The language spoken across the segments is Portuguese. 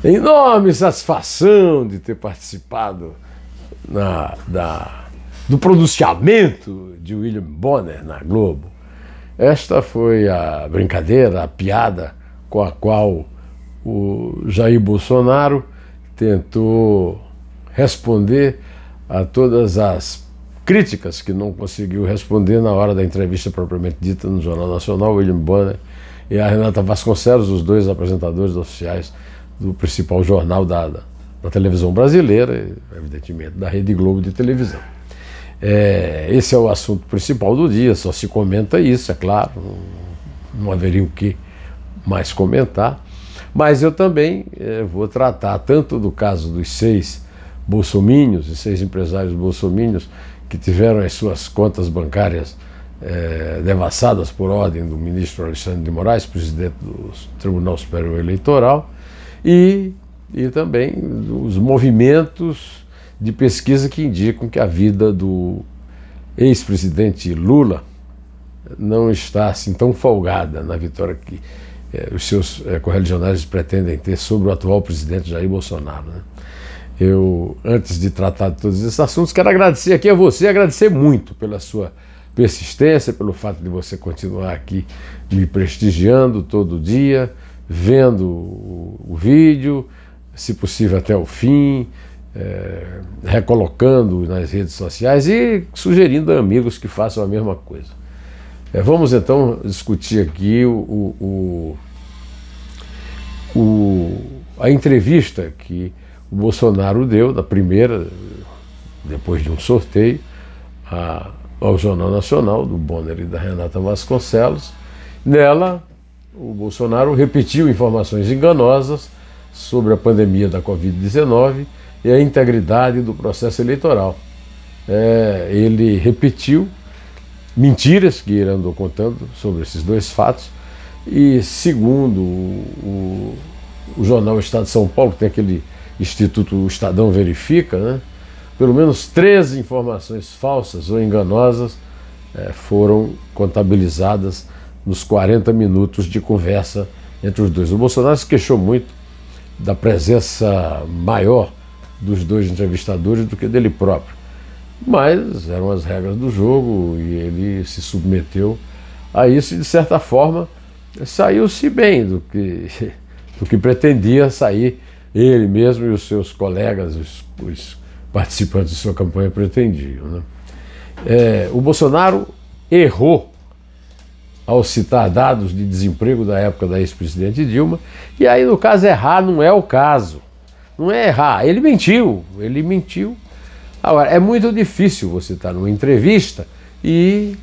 Enorme satisfação de ter participado do pronunciamento de William Bonner na Globo. Esta foi a brincadeira, a piada com a qual o Jair Bolsonaro tentou responder a todas as críticas que não conseguiu responder na hora da entrevista propriamente dita no Jornal Nacional. William Bonner e a Renata Vasconcelos, os dois apresentadores oficiais do principal jornal da televisão brasileira, evidentemente da Rede Globo de televisão. Esse é o assunto principal do dia, só se comenta isso, é claro, não haveria o que mais comentar, mas eu também vou tratar tanto do caso dos 6 bolsomínios e 6 empresários bolsomínios que tiveram as suas contas bancárias devassadas por ordem do ministro Alexandre de Moraes, presidente do Tribunal Superior Eleitoral, e também os movimentos de pesquisa que indicam que a vida do ex-presidente Lula não está assim tão folgada na vitória que os seus correligionários pretendem ter sobre o atual presidente Jair Bolsonaro, né? Eu, antes de tratar de todos esses assuntos, quero agradecer aqui a você, agradecer muito pela sua persistência, pelo fato de você continuar aqui me prestigiando todo dia, vendo o vídeo, se possível até o fim, recolocando nas redes sociais e sugerindo a amigos que façam a mesma coisa. Vamos então discutir aqui a entrevista que o Bolsonaro deu, da primeira, depois de um sorteio, ao Jornal Nacional, do Bonner e da Renata Vasconcelos. Nela, o Bolsonaro repetiu informações enganosas sobre a pandemia da Covid-19 e a integridade do processo eleitoral. Ele repetiu mentiras que ele andou contando sobre esses dois fatos e, segundo o jornal Estado de São Paulo, que tem aquele Instituto o Estadão Verifica, né, pelo menos 13 informações falsas ou enganosas foram contabilizadas nos 40 minutos de conversa entre os dois. O Bolsonaro se queixou muito da presença maior dos dois entrevistadores do que dele próprio. Mas eram as regras do jogo e ele se submeteu a isso e, de certa forma, saiu-se bem do que pretendia sair ele mesmo e os seus colegas, os participantes de sua campanha pretendiam, né? O Bolsonaro errou ao citar dados de desemprego da época da ex-presidente Dilma, e aí, no caso, errar não é o caso. Não é errar, ele mentiu. Agora, é muito difícil você estar numa entrevista e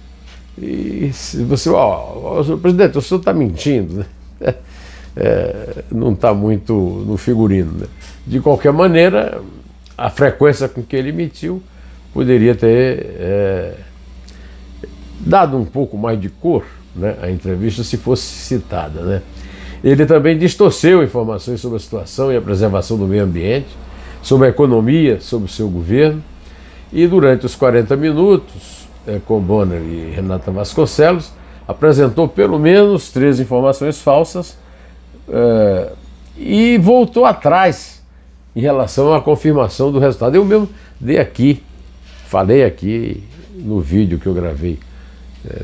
você, senhor presidente, o senhor está mentindo, né? Não está muito no figurino, né? De qualquer maneira, a frequência com que ele mentiu poderia ter dado um pouco mais de cor, né, a entrevista, se fosse citada, né? Ele também distorceu informações sobre a situação e a preservação do meio ambiente, sobre a economia, sobre o seu governo, e durante os 40 minutos, com Bonner e Renata Vasconcelos, apresentou pelo menos 3 informações falsas e voltou atrás em relação à confirmação do resultado. Eu mesmo falei aqui no vídeo que eu gravei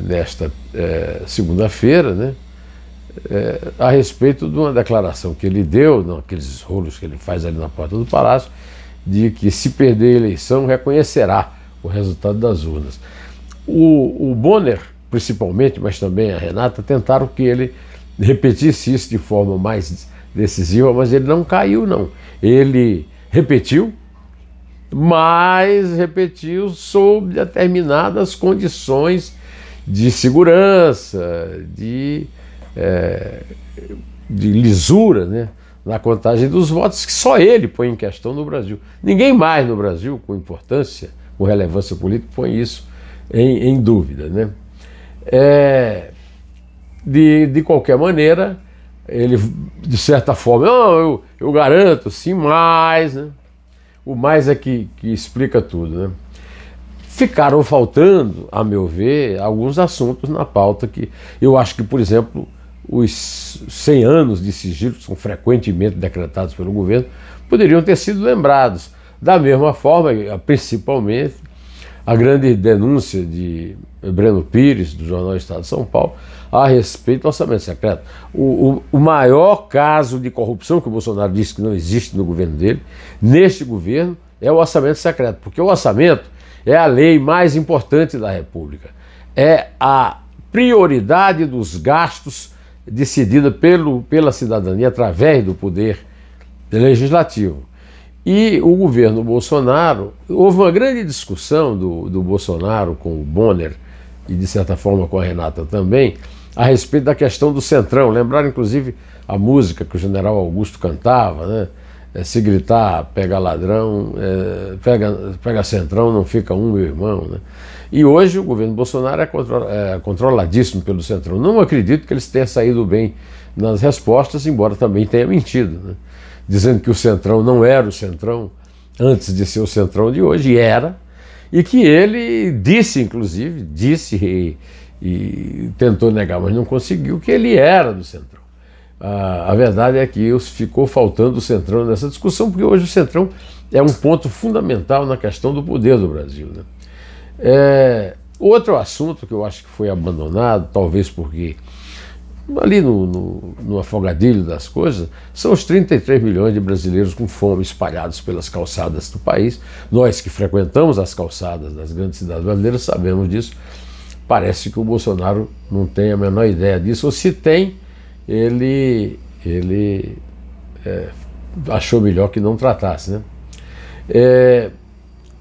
nesta segunda-feira, né, a respeito de uma declaração que ele deu, naqueles rolos que ele faz ali na porta do Palácio, de que, se perder a eleição, reconhecerá o resultado das urnas. O Bonner, principalmente, mas também a Renata, tentaram que ele repetisse isso de forma mais decisiva, mas ele não caiu, não. Ele repetiu, mas repetiu sob determinadas condições de segurança, de lisura, né, na contagem dos votos, que só ele põe em questão no Brasil. Ninguém mais no Brasil, com importância, com relevância política, põe isso em dúvida, né? De qualquer maneira, ele, de certa forma, eu garanto, sim, mais, né? O mais é que explica tudo, né? Ficaram faltando, a meu ver, alguns assuntos na pauta que eu acho que, por exemplo, os 100 anos de sigilo, que são frequentemente decretados pelo governo, poderiam ter sido lembrados. Da mesma forma, principalmente, a grande denúncia de Breno Pires, do jornal Estado de São Paulo, a respeito do orçamento secreto. O maior caso de corrupção que o Bolsonaro disse que não existe no governo dele, neste governo, é o orçamento secreto, porque o orçamento é a lei mais importante da República. É a prioridade dos gastos decidida pela cidadania através do poder legislativo. E o governo Bolsonaro, houve uma grande discussão do Bolsonaro com o Bonner e de certa forma com a Renata também, a respeito da questão do Centrão. Lembraram inclusive a música que o general Augusto cantava, né? Se gritar, pega ladrão, pega Centrão, não fica um, meu irmão, né? E hoje o governo Bolsonaro é controladíssimo pelo Centrão. Não acredito que eles tenham saído bem nas respostas, embora também tenha mentido, né? Dizendo que o Centrão não era o Centrão antes de ser o Centrão de hoje, e era, e que ele disse, inclusive, e tentou negar, mas não conseguiu, que ele era do Centrão. A verdade é que ficou faltando o Centrão nessa discussão, porque hoje o Centrão é um ponto fundamental na questão do poder do Brasil, né? Outro assunto que eu acho que foi abandonado, talvez porque ali no afogadilho das coisas, são os 33 milhões de brasileiros com fome espalhados pelas calçadas do país. Nós que frequentamos as calçadas das grandes cidades brasileiras sabemos disso. Parece que o Bolsonaro não tem a menor ideia disso, ou se tem, ele achou melhor que não tratasse, né?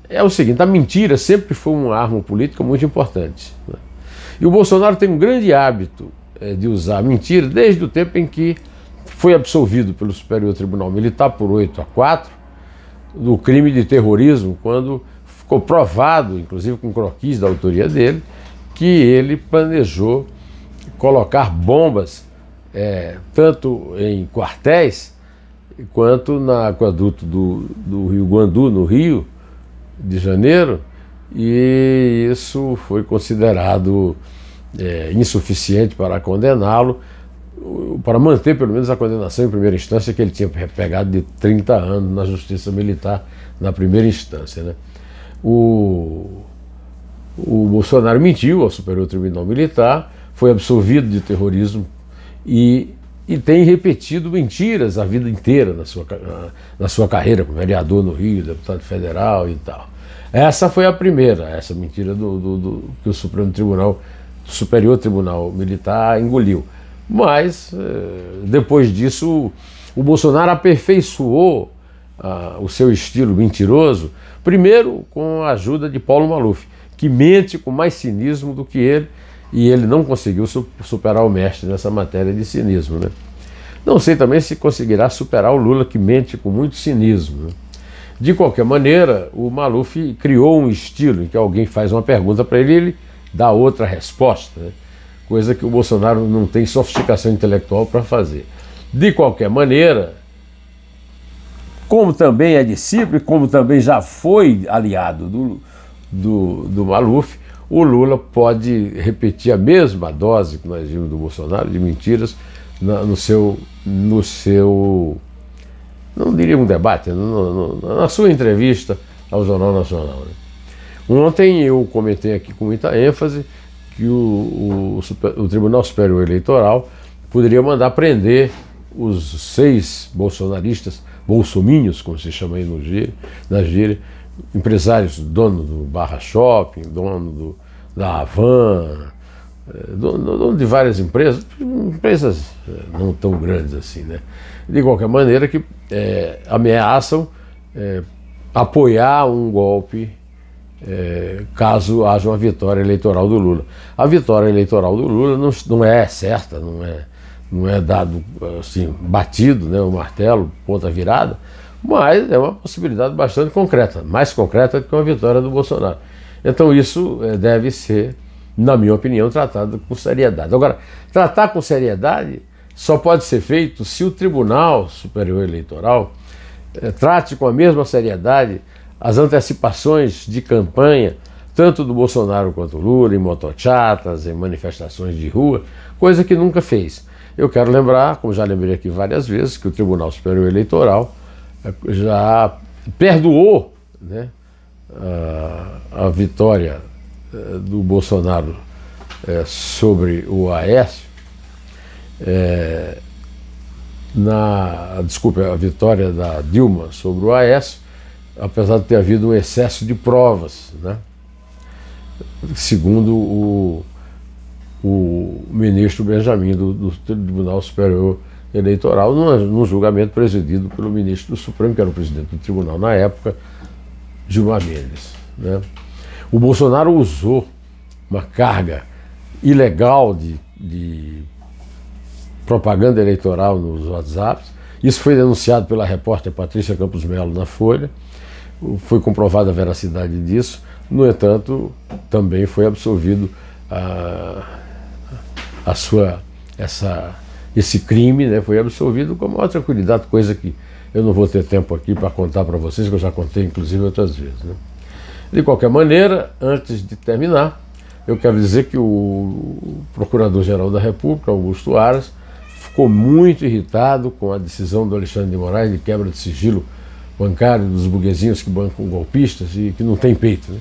É o seguinte, a mentira sempre foi uma arma política muito importante, né? E o Bolsonaro tem um grande hábito de usar a mentira desde o tempo em que foi absolvido pelo Superior Tribunal Militar por 8-4 do crime de terrorismo, quando ficou provado, inclusive com croquis da autoria dele, que ele planejou colocar bombas tanto em quartéis quanto no aqueduto do Rio Guandu, no Rio de Janeiro, e isso foi considerado insuficiente para condená-lo, para manter pelo menos a condenação em primeira instância, que ele tinha pegado de 30 anos na Justiça Militar na primeira instância, né? O Bolsonaro mentiu ao Superior Tribunal Militar, foi absolvido de terrorismo e tem repetido mentiras a vida inteira na sua carreira como vereador no Rio, deputado federal e tal. Essa foi a primeira, essa mentira que o Superior Tribunal Militar engoliu. Mas, depois disso, o Bolsonaro aperfeiçoou o seu estilo mentiroso, primeiro com a ajuda de Paulo Maluf, que mente com mais cinismo do que ele, e ele não conseguiu superar o mestre nessa matéria de cinismo, né? Não sei também se conseguirá superar o Lula, que mente com muito cinismo, né? De qualquer maneira, o Maluf criou um estilo em que alguém faz uma pergunta para ele e ele dá outra resposta, né? Coisa que o Bolsonaro não tem sofisticação intelectual para fazer. De qualquer maneira, como também é discípulo e como também já foi aliado do Maluf, o Lula pode repetir a mesma dose que nós vimos do Bolsonaro, de mentiras, no seu não diria um debate, na sua entrevista ao Jornal Nacional, né? Ontem eu comentei aqui com muita ênfase que o Tribunal Superior Eleitoral poderia mandar prender os 6 bolsonaristas, bolsominions, como se chama aí na gíria, empresários, dono do Barra Shopping, dono da Havan, dono de várias empresas não tão grandes assim, né? De qualquer maneira, que ameaçam apoiar um golpe caso haja uma vitória eleitoral do Lula. A vitória eleitoral do Lula não é certa, não é dado assim, batido, né, o martelo, ponta virada, mas é uma possibilidade bastante concreta, mais concreta do que uma vitória do Bolsonaro. Então isso deve ser, na minha opinião, tratado com seriedade. Agora, tratar com seriedade só pode ser feito se o Tribunal Superior Eleitoral trate com a mesma seriedade as antecipações de campanha, tanto do Bolsonaro quanto do Lula, em motochatas, em manifestações de rua, coisa que nunca fez. Eu quero lembrar, como já lembrei aqui várias vezes, que o Tribunal Superior Eleitoral já perdoou, né, a vitória do Bolsonaro sobre o Aécio, a vitória da Dilma sobre o Aécio, apesar de ter havido um excesso de provas, né, segundo o ministro Benjamin do Tribunal Superior Eleitoral, num julgamento presidido pelo ministro do Supremo, que era o presidente do tribunal na época, Gilmar Mendes, né. O Bolsonaro usou uma carga ilegal de propaganda eleitoral nos WhatsApps. Isso foi denunciado pela repórter Patrícia Campos Melo na Folha. Foi comprovada a veracidade disso. No entanto, também foi absolvido esse crime, né, foi absolvido com a maior tranquilidade, coisa que eu não vou ter tempo aqui para contar para vocês, que eu já contei inclusive outras vezes, né. De qualquer maneira, antes de terminar, eu quero dizer que o Procurador-Geral da República, Augusto Aras, ficou muito irritado com a decisão do Alexandre de Moraes de quebra de sigilo bancário dos burguesinhos que bancam golpistas e que não tem peito, né?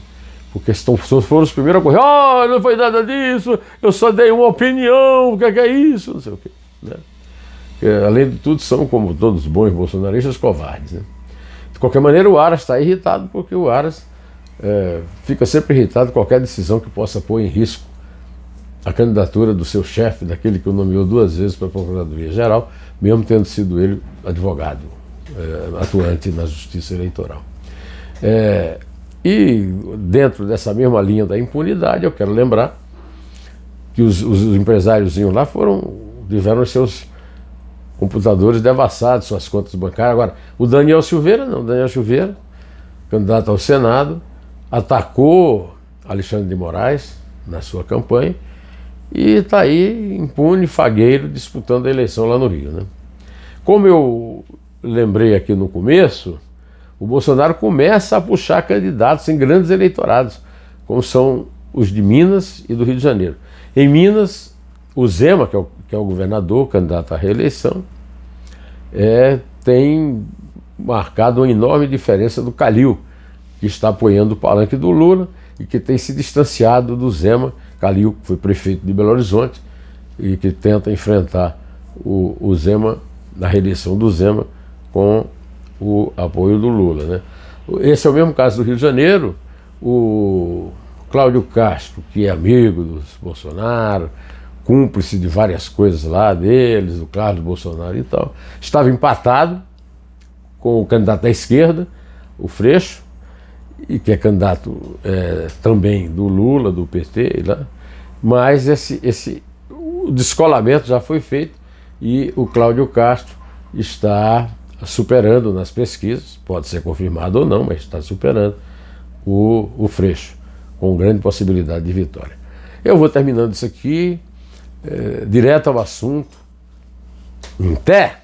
Porque foram os primeiros a correr, não foi nada disso, eu só dei uma opinião, o que é isso, não sei o quê, né? Além de tudo, são, como todos os bons bolsonaristas, covardes, né? De qualquer maneira, o Aras está irritado, porque o Aras fica sempre irritado com qualquer decisão que possa pôr em risco a candidatura do seu chefe, daquele que o nomeou 2 vezes para a Procuradoria-Geral, mesmo tendo sido ele advogado, atuante na Justiça Eleitoral. E dentro dessa mesma linha da impunidade, eu quero lembrar que os empresáriozinhos lá tiveram os seus computadores devassados, suas contas bancárias. Agora, o Daniel Silveira não, Daniel Silveira, candidato ao Senado, atacou Alexandre de Moraes na sua campanha e está aí impune, fagueiro, disputando a eleição lá no Rio, né? Como eu lembrei aqui no começo, o Bolsonaro começa a puxar candidatos em grandes eleitorados, como são os de Minas e do Rio de Janeiro. Em Minas, o Zema, que é o governador, candidato à reeleição, tem marcado uma enorme diferença do Calil, que está apoiando o palanque do Lula e que tem se distanciado do Zema. Calil foi prefeito de Belo Horizonte e que tenta enfrentar o Zema, na reeleição do Zema, com o apoio do Lula, né? Esse é o mesmo caso do Rio de Janeiro. O Cláudio Castro, que é amigo dos Bolsonaro, cúmplice de várias coisas lá deles, do Carlos Bolsonaro e tal, estava empatado com o candidato da esquerda, o Freixo, e que é candidato também do Lula, do PT, lá. Mas o descolamento já foi feito e o Cláudio Castro está superando nas pesquisas, pode ser confirmado ou não, mas está superando o Freixo, com grande possibilidade de vitória. Eu vou terminando isso aqui, direto ao assunto. Em pé!